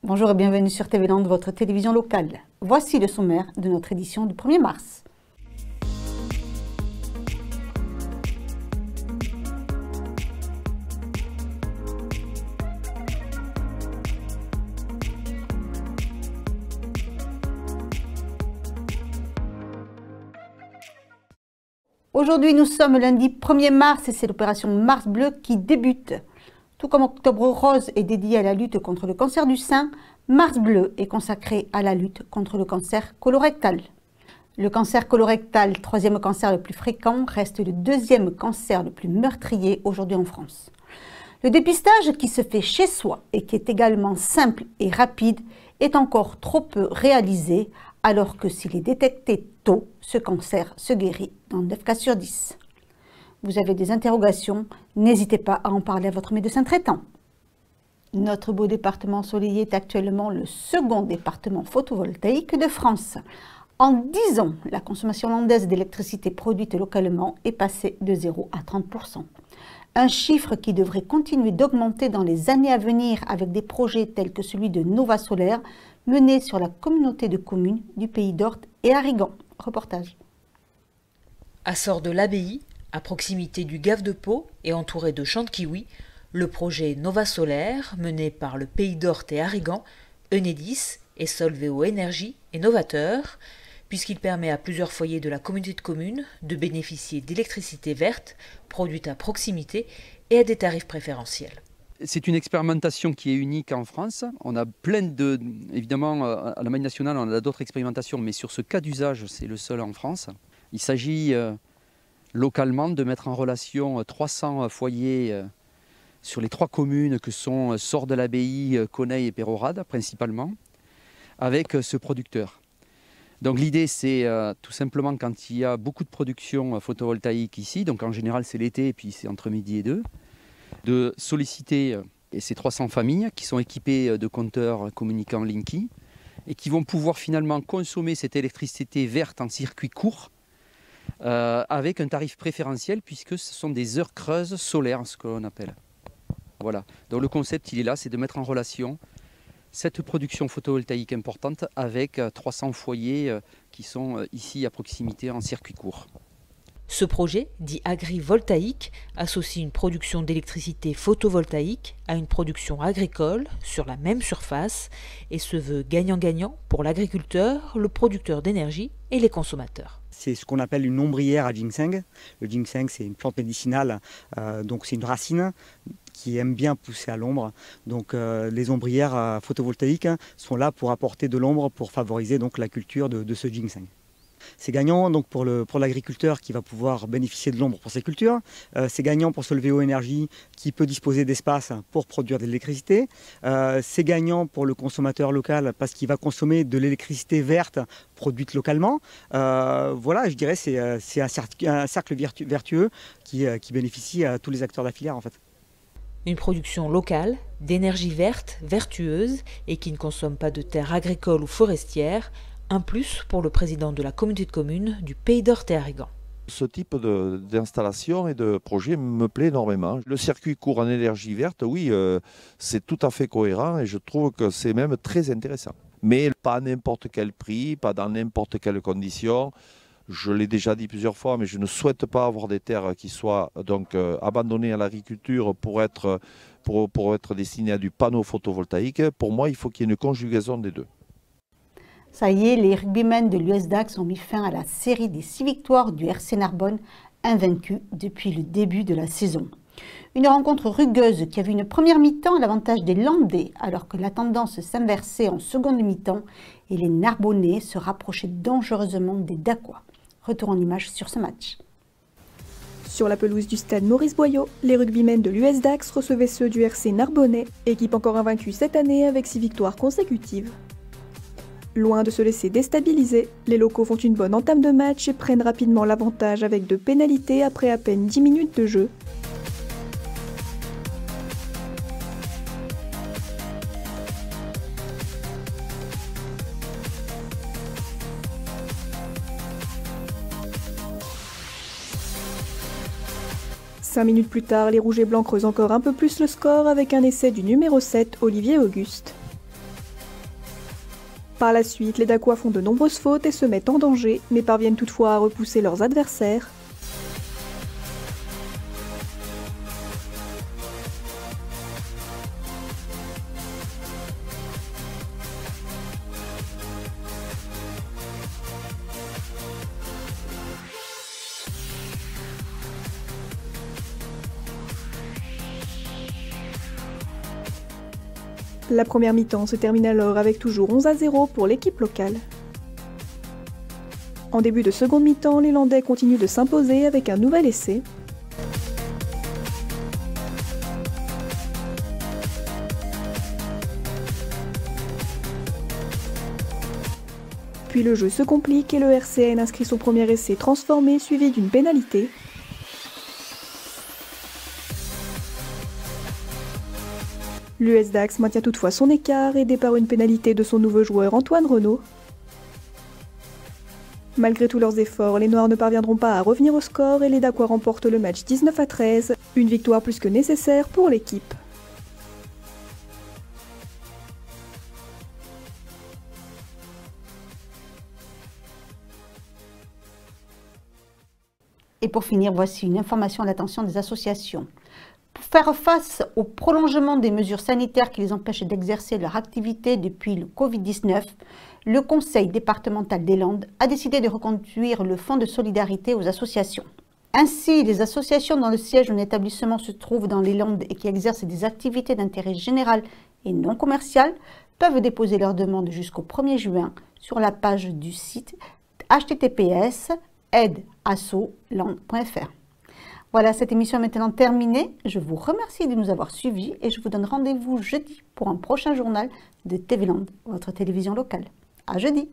Bonjour et bienvenue sur TV Land, votre télévision locale. Voici le sommaire de notre édition du 1er mars. Aujourd'hui, nous sommes lundi 1er mars et c'est l'opération Mars Bleu qui débute. Tout comme Octobre Rose est dédié à la lutte contre le cancer du sein, Mars Bleu est consacré à la lutte contre le cancer colorectal. Le cancer colorectal, troisième cancer le plus fréquent, reste le deuxième cancer le plus meurtrier aujourd'hui en France. Le dépistage qui se fait chez soi et qui est également simple et rapide est encore trop peu réalisé, alors que s'il est détecté tôt, ce cancer se guérit dans 9 cas sur 10. Vous avez des interrogations, n'hésitez pas à en parler à votre médecin traitant. Notre beau département ensoleillé est actuellement le second département photovoltaïque de France. En 10 ans, la consommation landaise d'électricité produite localement est passée de 0 à 30%. Un chiffre qui devrait continuer d'augmenter dans les années à venir avec des projets tels que celui de Nova Solaire mené sur la communauté de communes du Pays d'Orthe et Arrigan. Reportage. À Sort de l'Abbaye, à proximité du Gave de Pau et entouré de champs de kiwis, le projet Nova Solaire, mené par le Pays d'Orthe et Arrigan, Enedis et Solveo Énergie, est novateur, puisqu'il permet à plusieurs foyers de la communauté de communes de bénéficier d'électricité verte, produite à proximité et à des tarifs préférentiels. C'est une expérimentation qui est unique en France. On a évidemment, à la Marine nationale, on a d'autres expérimentations, mais sur ce cas d'usage, c'est le seul en France. Il s'agit localement de mettre en relation 300 foyers sur les 3 communes que sont Sort de l'Abbaye, Coneille et Pérorade principalement, avec ce producteur. Donc l'idée, c'est tout simplement quand il y a beaucoup de production photovoltaïque ici, donc en général c'est l'été et puis c'est entre midi et 2, de solliciter ces 300 familles qui sont équipées de compteurs communicants Linky et qui vont pouvoir finalement consommer cette électricité verte en circuit court avec un tarif préférentiel puisque ce sont des heures creuses solaires, ce que l'on appelle. Voilà. Donc le concept, il est là, c'est de mettre en relation cette production photovoltaïque importante avec 300 foyers qui sont ici à proximité en circuit court. Ce projet, dit agrivoltaïque, associe une production d'électricité photovoltaïque à une production agricole sur la même surface et se veut gagnant-gagnant pour l'agriculteur, le producteur d'énergie et les consommateurs. C'est ce qu'on appelle une ombrière à ginseng. Le ginseng, c'est une plante médicinale, donc c'est une racine qui aime bien pousser à l'ombre. Donc les ombrières photovoltaïques sont là pour apporter de l'ombre, pour favoriser donc la culture de ce ginseng. C'est gagnant donc pour l'agriculteur qui va pouvoir bénéficier de l'ombre pour ses cultures. C'est gagnant pour Solveo Énergie qui peut disposer d'espace pour produire de l'électricité. C'est gagnant pour le consommateur local parce qu'il va consommer de l'électricité verte produite localement. Voilà, je dirais c'est un cercle vertueux qui bénéficie à tous les acteurs de la filière en fait. Une production locale, d'énergie verte, vertueuse et qui ne consomme pas de terres agricoles ou forestières. Un plus pour le président de la communauté de communes du Pays d'Orthe et Arrigan. Ce type d'installation et de projet me plaît énormément. Le circuit court en énergie verte, oui, c'est tout à fait cohérent et je trouve que c'est même très intéressant. Mais pas à n'importe quel prix, pas dans n'importe quelle condition. Je l'ai déjà dit plusieurs fois, mais je ne souhaite pas avoir des terres qui soient donc abandonnées à l'agriculture pour être destinées à du panneau photovoltaïque. Pour moi, il faut qu'il y ait une conjugaison des deux. Ça y est, les rugbymen de l'US Dax ont mis fin à la série des 6 victoires du RC Narbonne, invaincu depuis le début de la saison. Une rencontre rugueuse qui a vu une première mi-temps à l'avantage des Landais, alors que la tendance s'inversait en seconde mi-temps et les Narbonnais se rapprochaient dangereusement des Dacois. Retour en images sur ce match. Sur la pelouse du stade Maurice Boyau, les rugbymen de l'US Dax recevaient ceux du RC Narbonnais, équipe encore invaincue cette année avec 6 victoires consécutives. Loin de se laisser déstabiliser, les locaux font une bonne entame de match et prennent rapidement l'avantage avec 2 pénalités après à peine 10 minutes de jeu. Cinq minutes plus tard, les rouges et blancs creusent encore un peu plus le score avec un essai du numéro 7, Olivier Auguste. Par la suite, les Dacquois font de nombreuses fautes et se mettent en danger, mais parviennent toutefois à repousser leurs adversaires. La première mi-temps se termine alors avec toujours 11-0 pour l'équipe locale. En début de seconde mi-temps, les Landais continuent de s'imposer avec un nouvel essai. Puis le jeu se complique et le RCN inscrit son premier essai transformé suivi d'une pénalité. L'US Dax maintient toutefois son écart, aidé par une pénalité de son nouveau joueur Antoine Renaud. Malgré tous leurs efforts, les Noirs ne parviendront pas à revenir au score et les Dacquois remportent le match 19-13, une victoire plus que nécessaire pour l'équipe. Et pour finir, voici une information à l'attention des associations. Pour faire face au prolongement des mesures sanitaires qui les empêchent d'exercer leur activité depuis le Covid-19, le Conseil départemental des Landes a décidé de reconduire le fonds de solidarité aux associations. Ainsi, les associations dont le siège d'un établissement se trouve dans les Landes et qui exercent des activités d'intérêt général et non commercial peuvent déposer leur demande jusqu'au 1er juin sur la page du site https://aideassoland.fr. Voilà, cette émission est maintenant terminée. Je vous remercie de nous avoir suivis et je vous donne rendez-vous jeudi pour un prochain journal de TV Land, votre télévision locale. À jeudi!